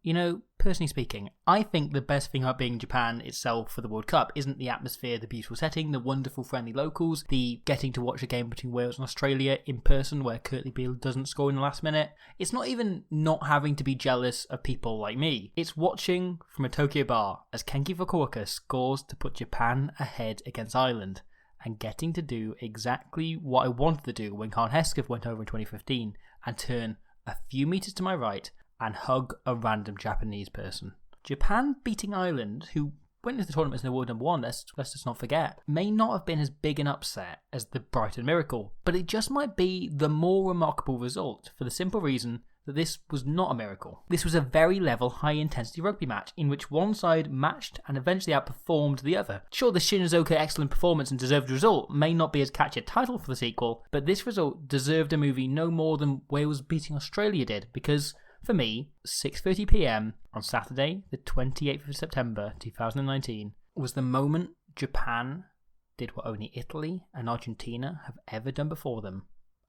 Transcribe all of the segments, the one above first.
You know, personally speaking, I think the best thing about being in Japan itself for the World Cup isn't the atmosphere, the beautiful setting, the wonderful friendly locals, the getting to watch a game between Wales and Australia in person where Curtly Beale doesn't score in the last minute. It's not even not having to be jealous of people like me. It's watching from a Tokyo bar as Kenki Fukuoka scores to put Japan ahead against Ireland, and getting to do exactly what I wanted to do when Karen Hesketh went over in 2015 and turn a few metres to my right and hug a random Japanese person. Japan beating Ireland, who went into the tournament as the world number one, let's just not forget, may not have been as big an upset as the Brighton Miracle, but it just might be the more remarkable result for the simple reason that this was not a miracle. This was a very level, high-intensity rugby match in which one side matched and eventually outperformed the other. Sure, the Shinizuka excellent performance and deserved result may not be as catchy a title for the sequel, but this result deserved a movie no more than Wales beating Australia did, because for me, 6:30pm on Saturday, the 28th of September 2019, was the moment Japan did what only Italy and Argentina have ever done before them,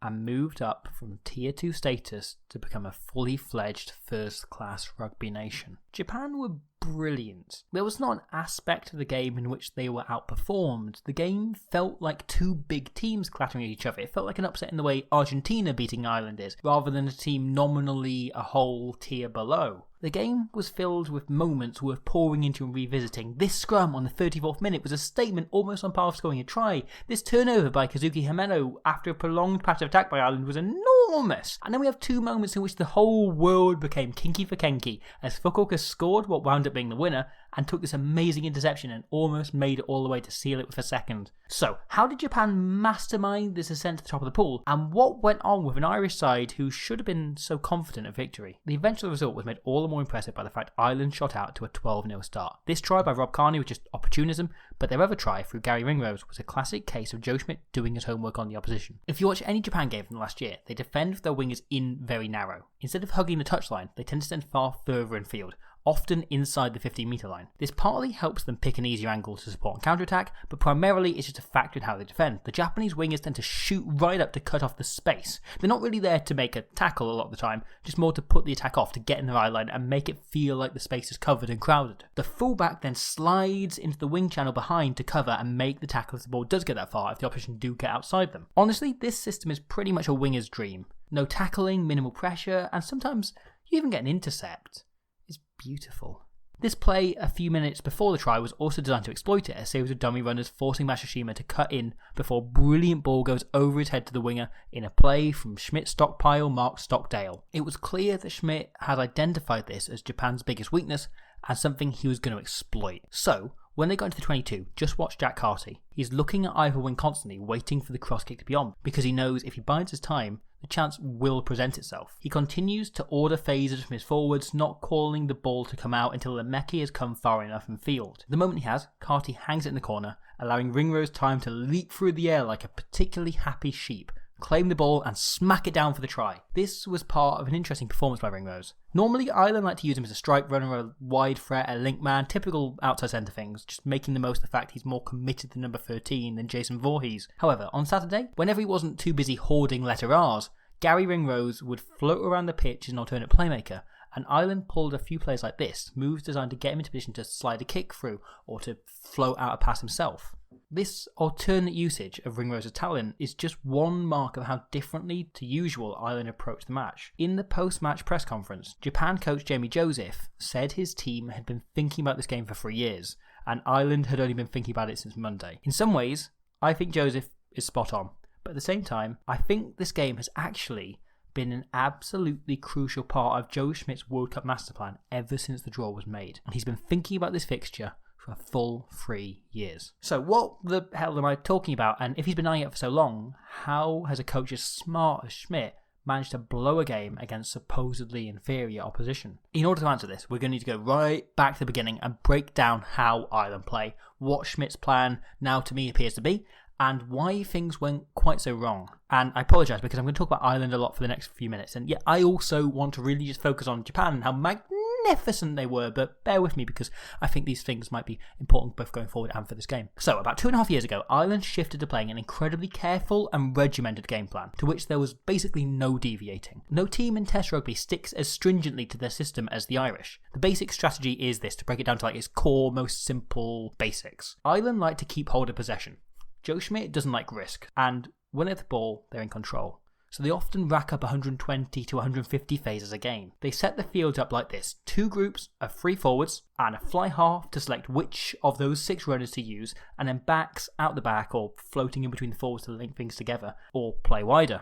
and moved up from Tier 2 status to become a fully fledged first-class rugby nation. Japan were brilliant. There was not an aspect of the game in which they were outperformed. The game felt like two big teams clattering at each other. It felt like an upset in the way Argentina beating Ireland is, rather than a team nominally a whole tier below. The game was filled with moments worth pouring into and revisiting. This scrum on the 34th minute was a statement almost on par with scoring a try. This turnover by Kazuki Himeno after a prolonged patch of attack by Ireland was enormous. And then we have two moments in which the whole world became kinky for Kenki, as Fukuoka scored what wound up being the winner and took this amazing interception and almost made it all the way to seal it with a second. So, how did Japan mastermind this ascent to the top of the pool, and what went on with an Irish side who should have been so confident of victory? The eventual result was made all the more impressive by the fact Ireland shot out to a 12-0 start. This try by Rob Kearney was just opportunism, but their other try through Gary Ringrose was a classic case of Joe Schmidt doing his homework on the opposition. If you watch any Japan game from the last year, they defend with their wingers in very narrow. Instead of hugging the touchline, they tend to stand far further infield, often inside the 15-metre line. This partly helps them pick an easier angle to support and counter-attack, but primarily it's just a factor in how they defend. The Japanese wingers tend to shoot right up to cut off the space. They're not really there to make a tackle a lot of the time, just more to put the attack off, to get in the eye line and make it feel like the space is covered and crowded. The fullback then slides into the wing channel behind to cover and make the tackle if the ball does get that far, if the opposition do get outside them. Honestly, this system is pretty much a winger's dream. No tackling, minimal pressure, and sometimes you even get an intercept. It's beautiful. This play, a few minutes before the try, was also designed to exploit it, a series of dummy runners forcing Masashima to cut in before a brilliant ball goes over his head to the winger in a play from Schmidt's stockpile marked Stockdale. It was clear that Schmidt had identified this as Japan's biggest weakness and something he was going to exploit. So, when they got into the 22, just watch Jack Carty. He's looking at either wing constantly, waiting for the cross kick to be on, because he knows if he bides his time, the chance will present itself. He continues to order phases from his forwards, not calling the ball to come out until the Lemke has come far enough in field. The moment he has, Carty hangs it in the corner, allowing Ringrose time to leap through the air like a particularly happy sheep, claim the ball and smack it down for the try. This was part of an interesting performance by Ringrose. Normally, Ireland like to use him as a strike runner, a wide threat, a link man, typical outside centre things, just making the most of the fact he's more committed to number 13 than Jason Voorhees. However, on Saturday, whenever he wasn't too busy hoarding letter R's, Gary Ringrose would float around the pitch as an alternate playmaker, and Ireland pulled a few plays like this, moves designed to get him into position to slide a kick through or to float out a pass himself. This alternate usage of Ringrose's talent is just one mark of how differently to usual Ireland approached the match. In the post-match press conference, Japan coach Jamie Joseph said his team had been thinking about this game for 3 years, and Ireland had only been thinking about it since Monday. In some ways, I think Joseph is spot on, but at the same time, I think this game has actually been an absolutely crucial part of Joe Schmidt's World Cup master plan ever since the draw was made, and he's been thinking about this fixture for a full 3 years. So what the hell am I talking about? And if he's been eyeing it for so long, how has a coach as smart as Schmidt managed to blow a game against supposedly inferior opposition? In order to answer this, we're going to need to go right back to the beginning and break down how Ireland play, what Schmidt's plan now to me appears to be, and why things went quite so wrong. And I apologise because I'm going to talk about Ireland a lot for the next few minutes, and yet I also want to really just focus on Japan and how magnificent magnificent they were, but bear with me because I think these things might be important both going forward and for this game. So, about 2.5 years ago, Ireland shifted to playing an incredibly careful and regimented game plan, to which there was basically no deviating. No team in Test Rugby sticks as stringently to their system as the Irish. The basic strategy is this, to break it down to its core, most simple basics. Ireland like to keep hold of possession. Joe Schmidt doesn't like risk, and when they have the ball, they're in control. So they often rack up 120 to 150 phases a game. They set the field up like this: 2 groups of 3 forwards and a fly half to select which of those 6 runners to use, and then backs out the back or floating in between the forwards to link things together or play wider.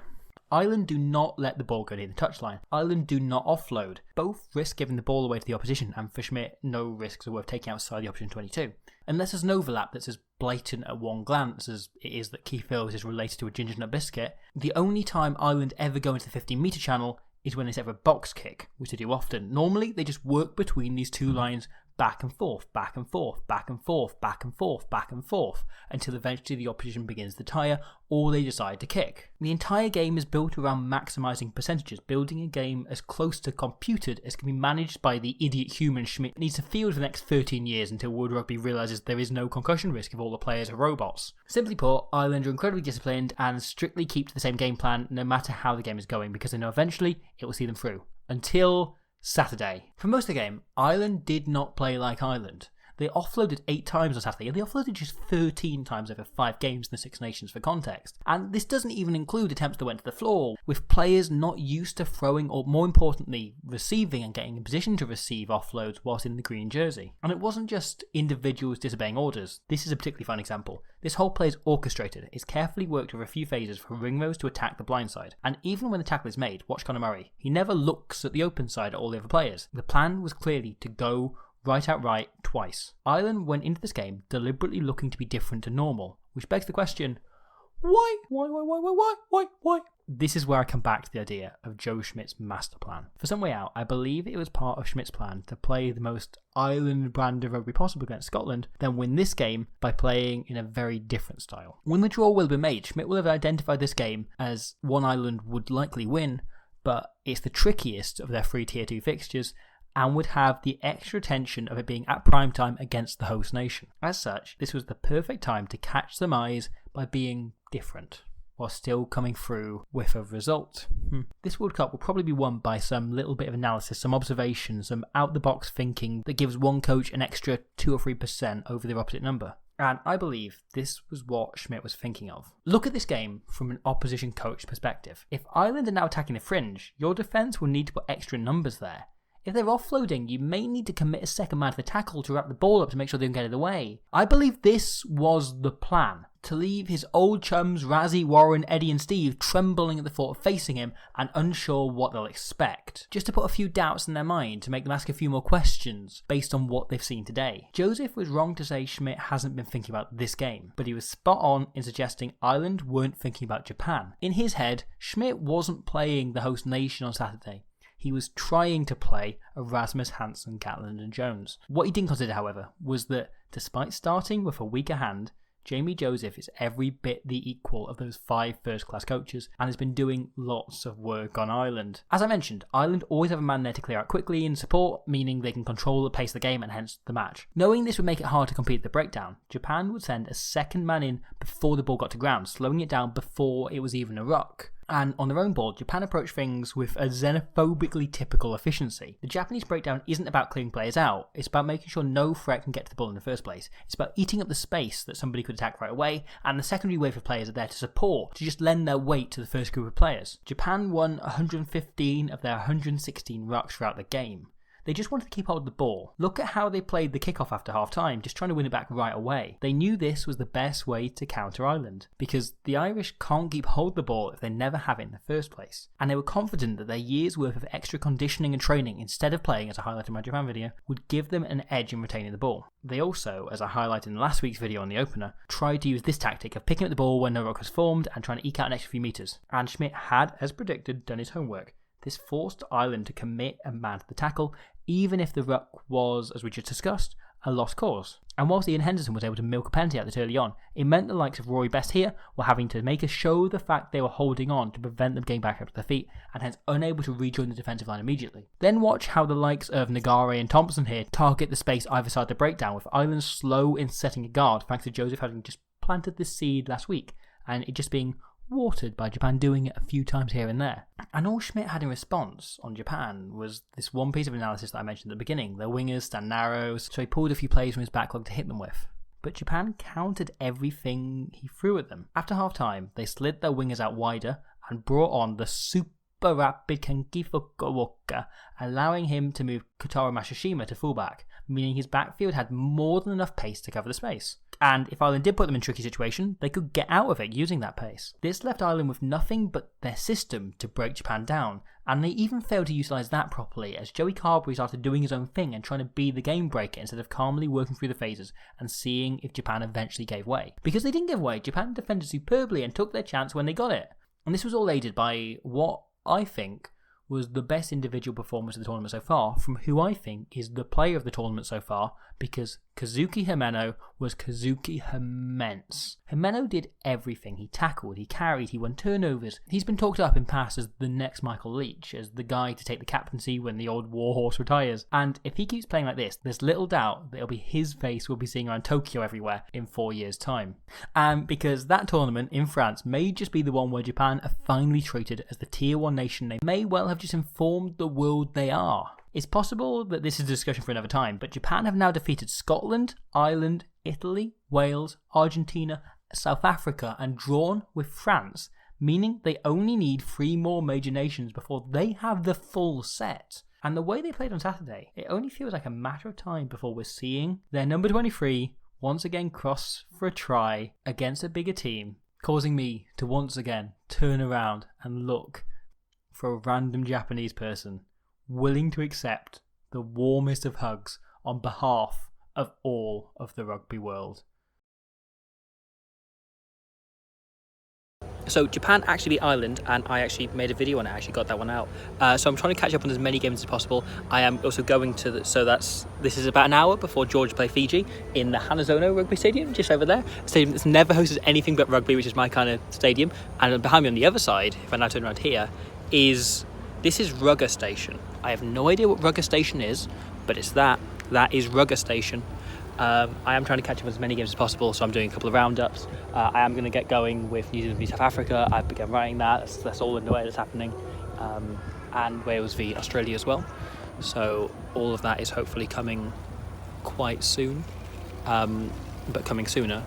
Ireland do not let the ball go near the touchline. Ireland do not offload. Both risk giving the ball away to the opposition, and for Schmidt, no risks are worth taking outside the opposition 22. Unless there's an overlap that's as blatant at one glance as it is that Keith Earls is related to a ginger nut biscuit, the only time Ireland ever go into the 15-metre channel is when they set up a box kick, which they do often. Normally, they just work between these 2 lines back and forth, back and forth, back and forth, back and forth, back and forth, until eventually the opposition begins to tire or they decide to kick. The entire game is built around maximising percentages, building a game as close to computed as can be managed by the idiot human Schmidt needs to field for the next 13 years until World Rugby realises there is no concussion risk if all the players are robots. Simply put, Ireland are incredibly disciplined and strictly keep to the same game plan no matter how the game is going, because they know eventually it will see them through. Until Saturday. For most of the game, Ireland did not play like Ireland. They offloaded 8 times on Saturday, and they offloaded just 13 times over 5 games in the Six Nations for context. And this doesn't even include attempts that went to the floor, with players not used to throwing, or more importantly, receiving and getting in position to receive offloads whilst in the green jersey. And it wasn't just individuals disobeying orders. This is a particularly fun example. This whole play is orchestrated. It's carefully worked over a few phases for ringrose to attack the blind side. And even when the tackle is made, watch Conor Murray. He never looks at the open side at all the other players. The plan was clearly to go right outright twice. Ireland went into this game deliberately looking to be different to normal, which begs the question, why? This is where I come back to the idea of Joe Schmidt's master plan. For some way out, I believe it was part of Schmidt's plan to play the most Ireland brand of rugby possible against Scotland, then win this game by playing in a very different style. When the draw will be made, Schmidt will have identified this game as one Ireland would likely win, but it's the trickiest of their 3 Tier 2 fixtures, and would have the extra tension of it being at prime time against the host nation. As such, this was the perfect time to catch some eyes by being different, while still coming through with a result. This World Cup will probably be won by some little bit of analysis, some observation, some out-the-box thinking that gives one coach an extra 2 or 3% over their opposite number. And I believe this was what Schmidt was thinking of. Look at this game from an opposition coach perspective. If Ireland are now attacking the fringe, your defence will need to put extra numbers there. If they're offloading, you may need to commit a second man to the tackle to wrap the ball up to make sure they don't get it away. I believe this was the plan. To leave his old chums Razzie, Warren, Eddie and Steve trembling at the thought of facing him and unsure what they'll expect. Just to put a few doubts in their mind, to make them ask a few more questions based on what they've seen today. Joseph was wrong to say Schmidt hasn't been thinking about this game, but he was spot on in suggesting Ireland weren't thinking about Japan. In his head, Schmidt wasn't playing the host nation on Saturday. He was trying to play Erasmus, Hansen, Gatland and Jones. What he didn't consider, however, was that despite starting with a weaker hand, Jamie Joseph is every bit the equal of those 5 first-class coaches and has been doing lots of work on Ireland. As I mentioned, Ireland always have a man there to clear out quickly in support, meaning they can control the pace of the game and hence the match. Knowing this would make it hard to complete the breakdown, Japan would send a second man in before the ball got to ground, slowing it down before it was even a ruck. And on their own board, Japan approached things with a xenophobically typical efficiency. The Japanese breakdown isn't about clearing players out, it's about making sure no threat can get to the ball in the first place. It's about eating up the space that somebody could attack right away, and the secondary wave of players are there to support, to just lend their weight to the first group of players. Japan won 115 of their 116 rucks throughout the game. They just wanted to keep hold of the ball. Look at how they played the kickoff after half time, just trying to win it back right away. They knew this was the best way to counter Ireland, because the Irish can't keep hold of the ball if they never have it in the first place. And they were confident that their year's worth of extra conditioning and training, instead of playing, as I highlighted in my Japan video, would give them an edge in retaining the ball. They also, as I highlighted in last week's video on the opener, tried to use this tactic of picking up the ball when no ruck was formed and trying to eke out an extra few metres. And Schmidt had, as predicted, done his homework. This forced Ireland to commit a man to the tackle, even if the ruck was, as we just discussed, a lost cause. And whilst Ian Henderson was able to milk a penalty out this early on, it meant the likes of Rory Best here were having to make a show of the fact they were holding on to prevent them getting back up to their feet, and hence unable to rejoin the defensive line immediately. Then watch how the likes of Nagare and Thompson here target the space either side of the breakdown, with Ireland slow in setting a guard thanks to Joseph having just planted this seed last week, and it just being watered by Japan doing it a few times here and there. And all Schmidt had in response on Japan was this one piece of analysis that I mentioned at the beginning. Their wingers stand narrow, so he pulled a few plays from his backlog to hit them with. But Japan countered everything he threw at them. After half time, they slid their wingers out wider and brought on the super rapid Kenki Fukuoka, allowing him to move Kotaro Masashima to fullback, meaning his backfield had more than enough pace to cover the space. And if Ireland did put them in a tricky situation, they could get out of it using that pace. This left Ireland with nothing but their system to break Japan down, and they even failed to utilise that properly, as Joey Carberry started doing his own thing and trying to be the game breaker instead of calmly working through the phases and seeing if Japan eventually gave way. Because they didn't give way, Japan defended superbly and took their chance when they got it. And this was all aided by what I think was the best individual performance of the tournament so far, from who I think is the player of the tournament so far, because Kazuki Himeno was Kazuki Himens. Himeno did everything. He tackled, he carried, he won turnovers. He's been talked up in past as the next Michael Leach, as the guy to take the captaincy when the old warhorse retires. And if he keeps playing like this, there's little doubt that it'll be his face we'll be seeing around Tokyo everywhere in 4 years' time. And because that tournament in France may just be the one where Japan are finally treated as the tier 1 nation they may well have just informed the world they are. It's possible that this is a discussion for another time, but Japan have now defeated Scotland, Ireland, Italy, Wales, Argentina, South Africa, and drawn with France, meaning they only need 3 more major nations before they have the full set. And the way they played on Saturday, it only feels like a matter of time before we're seeing their number 23 once again cross for a try against a bigger team, causing me to once again turn around and look for a random Japanese person willing to accept the warmest of hugs on behalf of all of the rugby world. So Japan actually beat Ireland, and I actually made a video on it. I actually got that one out. So I'm trying to catch up on as many games as possible. I am also going to this is about an hour before Georgia play Fiji in the Hanazono Rugby Stadium, just over there. A stadium that's never hosted anything but rugby, which is my kind of stadium. And behind me on the other side, if I now turn around here, is Rugger Station. I have no idea what Rugger Station is, but it's that. That is Rugger Station. I am trying to catch up with as many games as possible, so I'm doing a couple of roundups. I am going to get going with New Zealand v South Africa. I've begun writing that. That's all underway. That's happening. And Wales v Australia as well. So all of that is hopefully coming quite soon. But coming sooner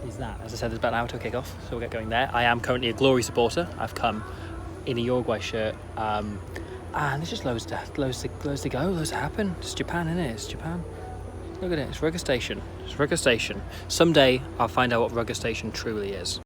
is that. As I said, there's about an hour to kick off, so we'll get going there. I am currently a Glory supporter. I've come in a Uruguay shirt. And there's just loads to go, loads to happen. It's Japan, isn't it? It's Japan. Look at it, it's Rugger Station. Someday I'll find out what Rugger Station truly is.